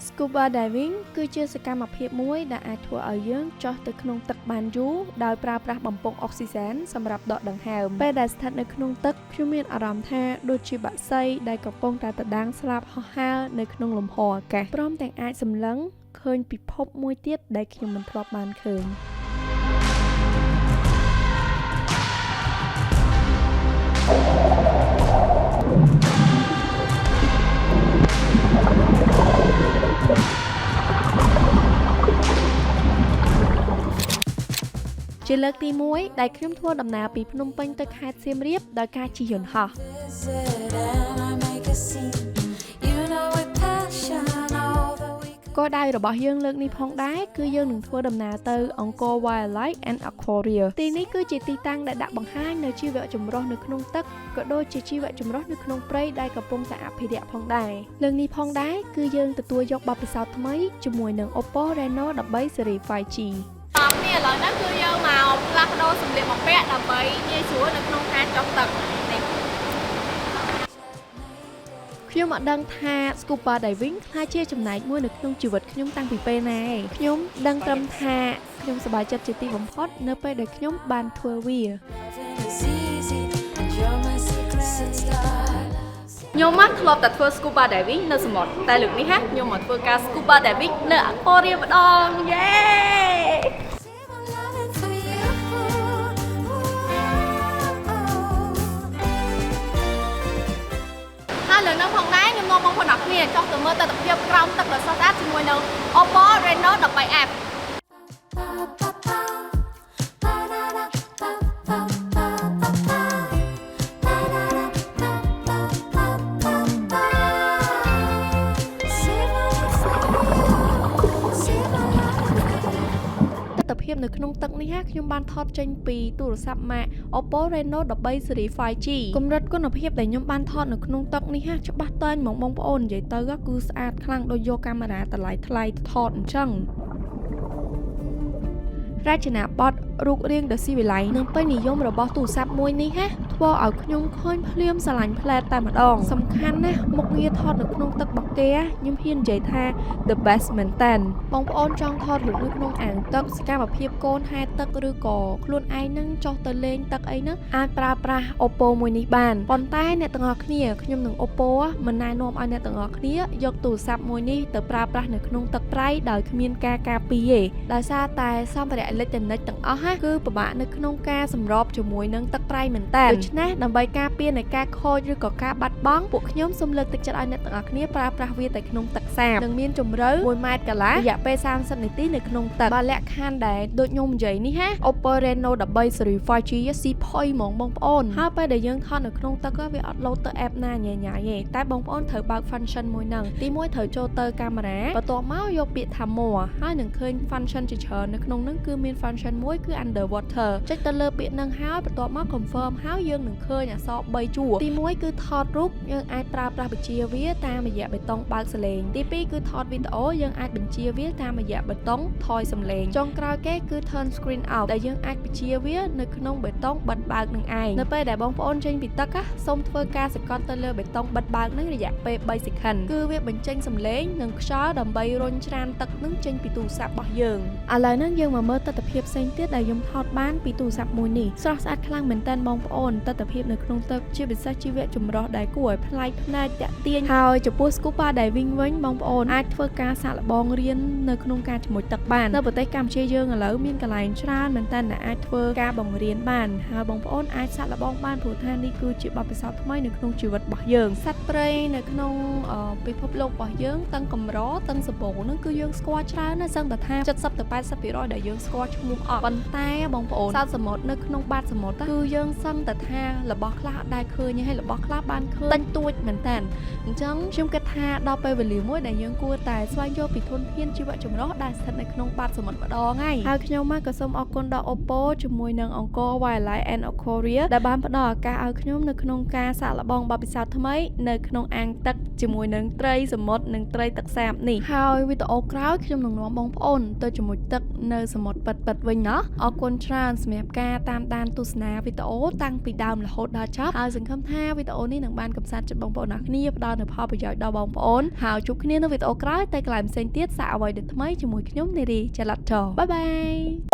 Scuba diving គឺជាសកម្មភាពមួយដែលអាចធ្វើឲ្យយើងចុះទៅក្នុងទឹកបានយូរដោយប្រើប្រាស់បំពង់អុកស៊ីសែនសម្រាប់ដកដង្ហើមពេលដែលស្ថិតនៅក្នុងទឹកខ្ញុំមានអារម្មណ៍ថាដូចជាបក្សីដែលកំពុងតែដដាងស្លាប់ហោះហើរនៅក្នុងលំហអាកាសព្រមទាំងអាចសម្លឹងឃើញពិភពមួយទៀតដែលខ្ញុំមិនធ្លាប់បានឃើញជាលើកទី1ដែលខ្ញុំធ្វើដំណើរពីភ្នំពេញទៅខេត្តសៀមរាបដោយការជិះយន្តហោះគោលដៅរបស់យើងលើកនេះផងដែរគឺយើងនឹងធ្វើដំណើរទៅអង្គរ Wildlife and Aquaria ទីនេះគឺជាទីតាំងដែលដាក់បង្ហាញនៅជីវៈចម្រុះនៅក្នុងទឹកក៏ដូចជាជីវៈចម្រុះនៅក្នុងព្រៃដែលកំពុងតែអភិរក្សផងដែរលើកនេះផងដែរគឺយើងទទួលយកបទពិសោធន៍ថ្មីជាមួយនឹង Oppo Reno 13 Series 5Gឥឡូវនេះគឺយើងមកផ្លាស់ប្ដូរសម្លៀកបំពាក់ដើម្បីងាយស្រួលនៅក្នុងការចុះទឹកខ្ញុំអត់ដឹងថា Scuba Diving ខ្លះជាចំណែកមួយនៅក្នុងជីវិតខ្ញុំតាំងពីពេលណាឯងខ្ញុំដឹងត្រឹមថាខ្ញុំសប្បាយចិត្តជាទីបំផុតនៅពេលដែលខ្ញុំបានធ្វើវាខ្ញុំមកធ្លាប់តែធ្វើ Scuba Diving នៅសមុទ្រតែលើកនេះខ្ញុំមកធ្វើការ Scuba Diving នៅ Aquarium ម្ដងយេលើនៅផងដែរខ្ញុំនាំបងប្អូនអរគ្នាចុះទៅមើលទស្សនវិជ្ជាក្រោមទឹកដ៏ស្រស់ស្អាតជាមួយនៅ Oppo Reno 13F ភាពនៅក្នុងទឹកនេះខ្ញុំបានថតចេញពីទូរស័ព្ទ Mac Oppo Reno 13 Series 5G កម្រិតគុណភាពដែលខ្ញុំបានថតនៅក្នុងទឹកនេះច្បាស់តែងមកបងប្អូននិយាយទៅគឺស្អាតខ្លាំងដូចយកកាមេរ៉ាតម្លៃថ្លៃថតអញ្ចឹងរចនាបថរូបរាងដ៏ស៊ីវិល័យនិងពេញនិយមរបស់ទូរស័ព្ទមួយនេះធ្វើឲ្យខ្ញុំឃើញភ្លាមស្រឡាញ់ផ្លែតតែម្ដងសំខាន់ណាស់មុខងារថតនៅក្នុងទឹករបស់គេខ្ញុំហ៊ាននិយាយថា the best មែនតើបងប្អូនចង់ថតរូបនៅក្នុងអាងទឹកសកម្មភាពកូនហែលទឹកឬក៏ខ្លួនឯងនឹងចុះទៅលេងទឹកអីហ្នឹងអាចប្រើប្រាស់ Oppo មួយនេះបានប៉ុន្តែអ្នកទាំងអស់គ្នាខ្ញុំនិង Oppo មិនណែនាំឲ្យអ្នកទាំងអស់គ្នាយកទូរស័ព្ទមួយនេះទៅប្រើប្រាស់នៅក្នុងទឹកប្រៃដោយគ្មានការការពារទេដោយសារតែសម្ភារៈអេឡិចត្រូនិកទាំងអស់គឺពិបាកនៅក្នុងការសម្របជាមួយនឹងទឹកប្រៃមែនតើដូច្នេះដើម្បីការពារនៃការខូចឬក៏ការបាត់បង់ពួកខ្ញុំសូមលើកទឹកចិត្តឲ្យអ្នកទាំងអស់គ្នាប្រើប្រាស់វាតែក្នុងទឹកសាបនិងមានជម្រៅ1ម៉ែត្រកន្លះរយៈពេល30នាទីនៅក្នុងទឹកបើលក្ខខណ្ឌដែលដូចខ្ញុំនិយាយនេះ Oppo Reno 13 Series 5G ស៊ីផុយហ្មងបងប្អូនហើយពេលដែលយើងថតនៅក្នុងទឹកវាអត់លោតទៅ app ណាញ៉ៃញ៉ៃទេតែបងប្អូនត្រូវបើក function មួយហ្នឹងទី1ត្រូវចូលទៅកាមេរ៉ាបន្ទាប់មកយកពាក្យថា more ហើយនឹងឃើញ function ជាច្រើននៅក្នុងហ្នឹងគឺមាន function មួយគឺ underwater ចុចទៅលើពាក្យហ្នឹងហើយបន្ទាប់មក confirm ហើយយើងនឹងឃើញអក្សរ3ជួរទី1គឺថតរូបយើងអាចប្រើប្រាស់បញ្ជាវាតាមរយៈបេតុងបើកសលេងទី2គឺថតវីដេអូយើងអាចបញ្ជាវាតាមរយៈបេតុងថយសំឡេងចុងក្រោយគេគឺ turn screen off ដែលយើងអាចបញ្ជាវានៅក្នុងបេតុងបិទបើកនឹងឯងនៅពេលដែលបងប្អូនចេញពីទឹកសូមធ្វើការសង្កត់ទៅលើបេតុងបិទបើកនឹងរយៈពេល3 second គឺវាបញ្ចេញសំឡេងនិងខ្យល់ដើម្បីរុញច្រានទឹកនឹងចេញពីទូរស័ព្ទរបស់យើងឥឡូវហ្នឹងយើងមកមើលទស្សនវិជ្ជាផ្សេងទៀតដែលខ្ញុំថតបានពីទូរស័ព្ទមួយនេះស្រស់ស្អាតខ្លាំងមែនតើបងប្អូនទស្សនវិជ្ជានៅក្នុងទឹកជាពិសេសជីវៈចម្រុះដែលគួរឲ្យប្លែកភ្នែកតាក់ទាញហើយចំពោះ Scuba Diving វិញបងប្អូនអាចធ្វើការសាកល្បងរៀននៅក្នុងការជាមួយទឹកបាននៅប្រទេសកម្ពុជាយើងឥឡូវមានកន្លែងច្រើនមែនតើដែលអាចធ្វើការបង្រៀនបានហើយបងប្អូនអាចសាកល្បងបានព្រោះថានេះគឺជាបទពិសោធន៍ថ្មីនៅក្នុងជីវិតរបស់យើងសត្វព្រៃនៅក្នុងពិភពលោករបស់យើងទាំងកម្រទាំងសម្បូរហ្នឹងគឺយើងស្គាល់ច្រើនណាស់សឹងតែថា 70 ទៅ 80% ដែលយើងស្គាល់ឈ្មោះអស់ប៉ុន្តែបងប្អូនសត្វសមុទ្រនៅក្នុងបាតសមុទ្រគឺយើងសឹងតែថារបស់ខ្លះអត់ដែលឃើញហើយរបស់ខ្លះបានឃើញតិចតួចមែនតើអញ្ចឹងខ្ញុំគិតថាដល់ពេលវេលាមួយដែលយើងគួរតែស្វែងយល់ពីធនធានជីវៈចម្រុះដែលស្ថិតនៅក្នុងបាតសមុទ្រម្ដងហើយខ្ញុំមកក៏សូមអរគុណដល់ Oppo ជាមួយនឹងអង្គរ Wildlife and Aquaria ដែលបានផ្ដល់ឱកាសឲ្យខ្ញុំនៅក្នុងការសាកល្បងបទពិសោធន៍ថ្មីនៅក្នុងអាងទឹកជាមួយនឹងត្រីសមុទ្រនិងត្រីទឹកសាបនេះហើយវីដេអូក្រោយខ្ញុំនឹងនាំបងប្អូនទៅជាមួយទឹកនៅសមុទ្រពិតៗវិញណាអរគុណច្រើនសម្រាប់ការតាមដានទស្សនាវីដេអូតាំងពីដើមរហូតដល់ចប់ហើយសង្ឃឹមថាវីដេអូនេះនឹងបាន កំសាន្តចិត្តបងប្អូនអ្នកគ្នាផ្ដល់នូវផលប្រយោជន៍ដល់បងប្អូនហើយជួបគ្នានៅវីដេអូក្រោយតែកន្លែងផ្សេងទៀតសាកអ្វីដែលថ្មីជាមួយខ្ញុំនារីចល័តចោបាយបាយ